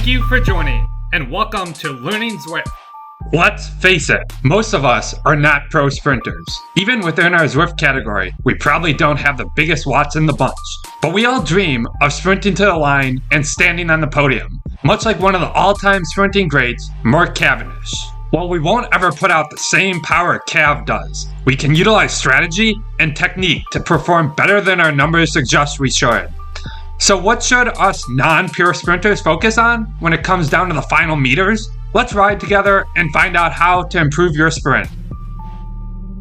Thank you for joining, and welcome to Learning Zwift. Let's face it, most of us are not pro sprinters. Even within our Zwift category, we probably don't have the biggest watts in the bunch. But we all dream of sprinting to the line and standing on the podium, much like one of the all-time sprinting greats, Mark Cavendish. While we won't ever put out the same power Cav does, we can utilize strategy and technique to perform better than our numbers suggest we should. So what should us non-pure sprinters focus on when it comes down to the final meters? Let's ride together and find out how to improve your sprint.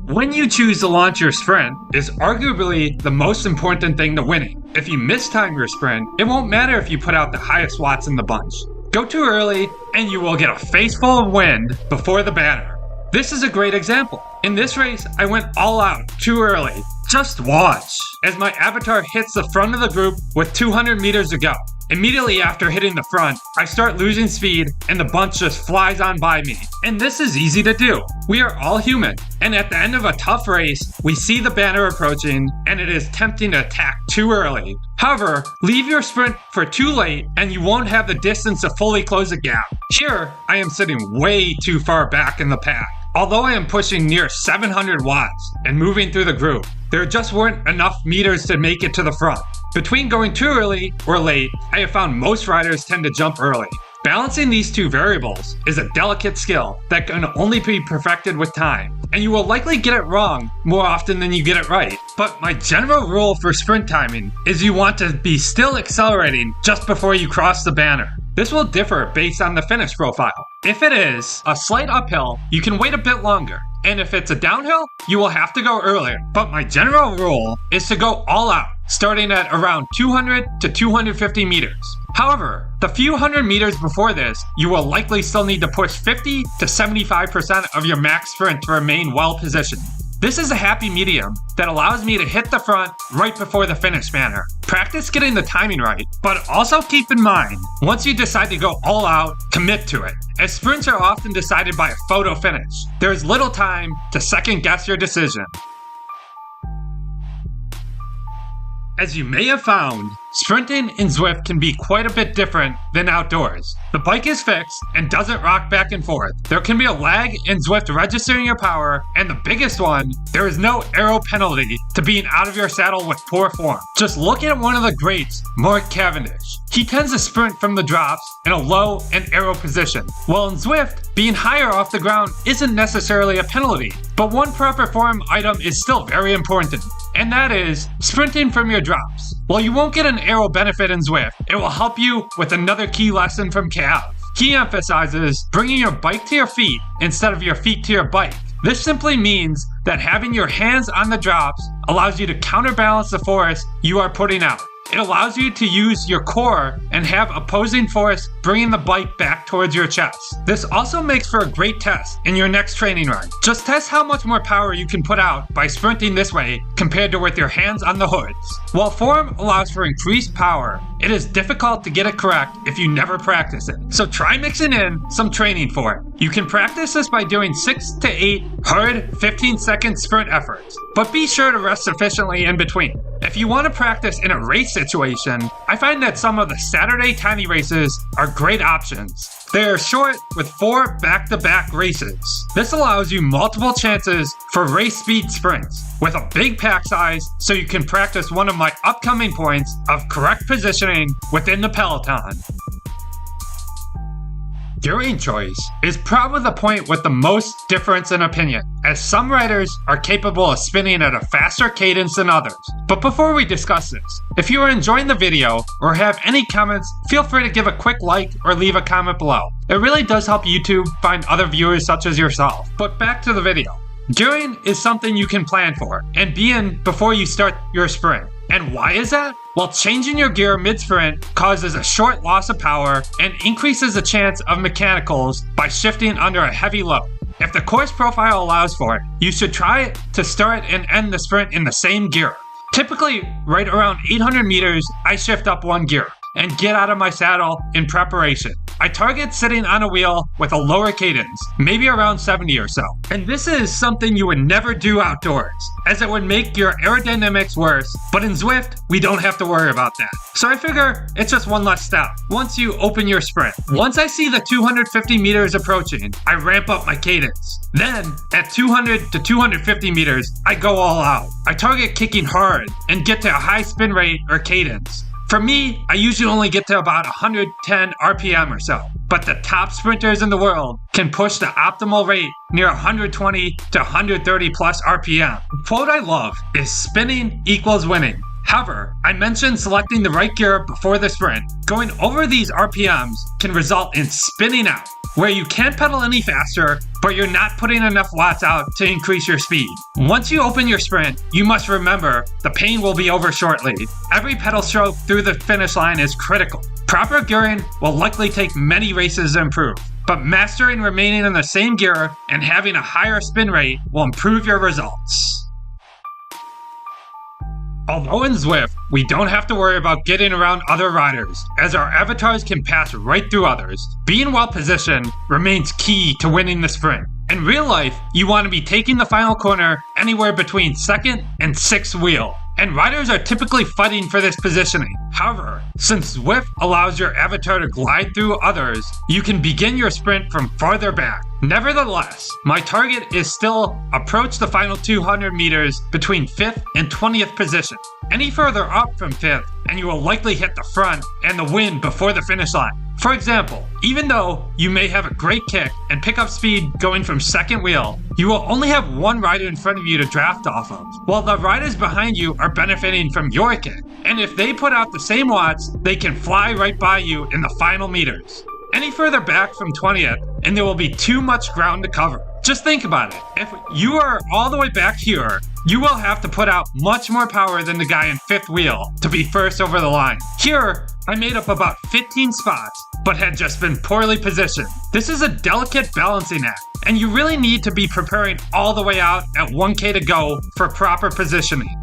When you choose to launch your sprint is arguably the most important thing to winning. If you mistime your sprint, it won't matter if you put out the highest watts in the bunch. Go too early and you will get a face full of wind before the banner. This is a great example. In this race, I went all out too early. Just watch as my avatar hits the front of the group with 200 meters to go. Immediately after hitting the front, I start losing speed and the bunch just flies on by me. And this is easy to do. We are all human. And at the end of a tough race, we see the banner approaching and it is tempting to attack too early. However, leave your sprint for too late and you won't have the distance to fully close the gap. Here, I am sitting way too far back in the pack. Although I am pushing near 700 watts and moving through the group, there just weren't enough meters to make it to the front. Between going too early or late, I have found most riders tend to jump early. Balancing these two variables is a delicate skill that can only be perfected with time, and you will likely get it wrong more often than you get it right. But my general rule for sprint timing is you want to be still accelerating just before you cross the banner. This will differ based on the finish profile. If it is a slight uphill, you can wait a bit longer. And if it's a downhill, you will have to go earlier. But my general rule is to go all out, starting at around 200 to 250 meters. However, the few hundred meters before this, you will likely still need to push 50 to 75% of your max sprint to remain well positioned. This is a happy medium that allows me to hit the front right before the finish banner. Practice getting the timing right, but also keep in mind, once you decide to go all out, commit to it. As sprints are often decided by a photo finish, there is little time to second guess your decision. As you may have found, sprinting in Zwift can be quite a bit different than outdoors. The bike is fixed and doesn't rock back and forth. There can be a lag in Zwift registering your power, and the biggest one, there is no aero penalty to being out of your saddle with poor form. Just look at one of the greats, Mark Cavendish. He tends to sprint from the drops in a low and aero position. While in Zwift, being higher off the ground isn't necessarily a penalty, but one proper form item is still very important, and that is sprinting from your drops. While you won't get an aero benefit in Zwift, it will help you with another key lesson from Cav. He emphasizes bringing your bike to your feet instead of your feet to your bike. This simply means that having your hands on the drops allows you to counterbalance the force you are putting out. It allows you to use your core and have opposing force bringing the bike back towards your chest. This also makes for a great test in your next training run. Just test how much more power you can put out by sprinting this way compared to with your hands on the hoods. While form allows for increased power, it is difficult to get it correct if you never practice it. So try mixing in some training for it. You can practice this by doing 6 to 8 hard 15-second sprint efforts, but be sure to rest sufficiently in between. If you want to practice in a race situation, I find that some of the Saturday tiny races are great options. They are short with 4 back-to-back races. This allows you multiple chances for race speed sprints with a big pack size so you can practice one of my upcoming points of correct positioning within the peloton. Gearing choice is probably the point with the most difference in opinion, as some riders are capable of spinning at a faster cadence than others. But before we discuss this, if you are enjoying the video or have any comments, feel free to give a quick like or leave a comment below. It really does help YouTube find other viewers such as yourself. But back to the video. Gearing is something you can plan for and be in before you start your sprint. And why is that? Well, changing your gear mid-sprint causes a short loss of power and increases the chance of mechanicals by shifting under a heavy load. If the course profile allows for it, you should try to start and end the sprint in the same gear. Typically, right around 800 meters, I shift up one gear and get out of my saddle in preparation. I target sitting on a wheel with a lower cadence, maybe around 70 or so. And this is something you would never do outdoors, as it would make your aerodynamics worse, but in Zwift, we don't have to worry about that. So I figure it's just one less step once you open your sprint. Once I see the 250 meters approaching, I ramp up my cadence. Then, at 200 to 250 meters, I go all out. I target kicking hard and get to a high spin rate or cadence. For me, I usually only get to about 110 RPM or so, but the top sprinters in the world can push the optimal rate near 120 to 130 plus RPM. The quote I love is spinning equals winning. However, I mentioned selecting the right gear before the sprint. Going over these RPMs can result in spinning out, where you can't pedal any faster, but you're not putting enough watts out to increase your speed. Once you open your sprint, you must remember the pain will be over shortly. Every pedal stroke through the finish line is critical. Proper gearing will likely take many races to improve, but mastering remaining in the same gear and having a higher spin rate will improve your results. Although in Zwift, we don't have to worry about getting around other riders, as our avatars can pass right through others. Being well positioned remains key to winning the sprint. In real life, you want to be taking the final corner anywhere between second and sixth wheel, and riders are typically fighting for this positioning. However, since Zwift allows your avatar to glide through others, you can begin your sprint from farther back. Nevertheless, my target is still approach the final 200 meters between 5th and 20th position. Any further up from 5th, and you will likely hit the front and the wind before the finish line. For example, even though you may have a great kick and pick up speed going from second wheel, you will only have one rider in front of you to draft off of, while the riders behind you are benefiting from your kick. And if they put out the same watts, they can fly right by you in the final meters. Any further back from 20th, and there will be too much ground to cover. Just think about it. If you are all the way back here, you will have to put out much more power than the guy in 5th wheel to be first over the line. Here, I made up about 15 spots, but had just been poorly positioned. This is a delicate balancing act, and you really need to be preparing all the way out at 1K to go for proper positioning.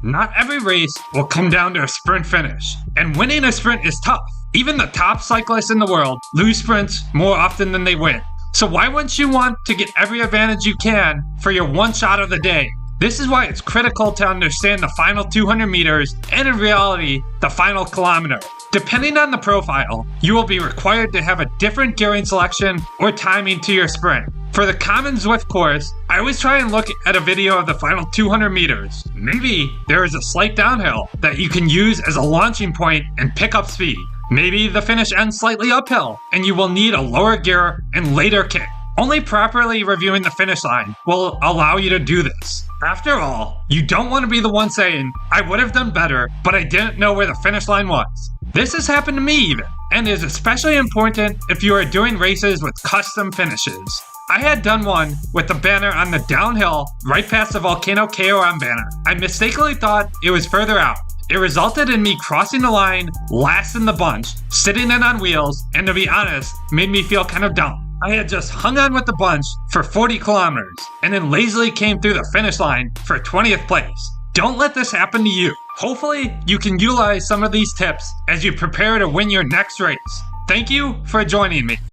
Not every race will come down to a sprint finish, and winning a sprint is tough. Even the top cyclists in the world lose sprints more often than they win. So why wouldn't you want to get every advantage you can for your one shot of the day? This is why it's critical to understand the final 200 meters and in reality, the final kilometer. Depending on the profile, you will be required to have a different gearing selection or timing to your sprint. For the common Zwift course, I always try and look at a video of the final 200 meters. Maybe there is a slight downhill that you can use as a launching point and pick up speed. Maybe the finish ends slightly uphill and you will need a lower gear and later kick. Only properly reviewing the finish line will allow you to do this. After all, you don't want to be the one saying, I would have done better, but I didn't know where the finish line was. This has happened to me even, and is especially important if you are doing races with custom finishes. I had done one with the banner on the downhill right past the Volcano KOM banner. I mistakenly thought it was further out. It resulted in me crossing the line last in the bunch, sitting in on wheels, and to be honest, made me feel kind of dumb. I had just hung on with the bunch for 40 kilometers, and then lazily came through the finish line for 20th place. Don't let this happen to you. Hopefully, you can utilize some of these tips as you prepare to win your next race. Thank you for joining me.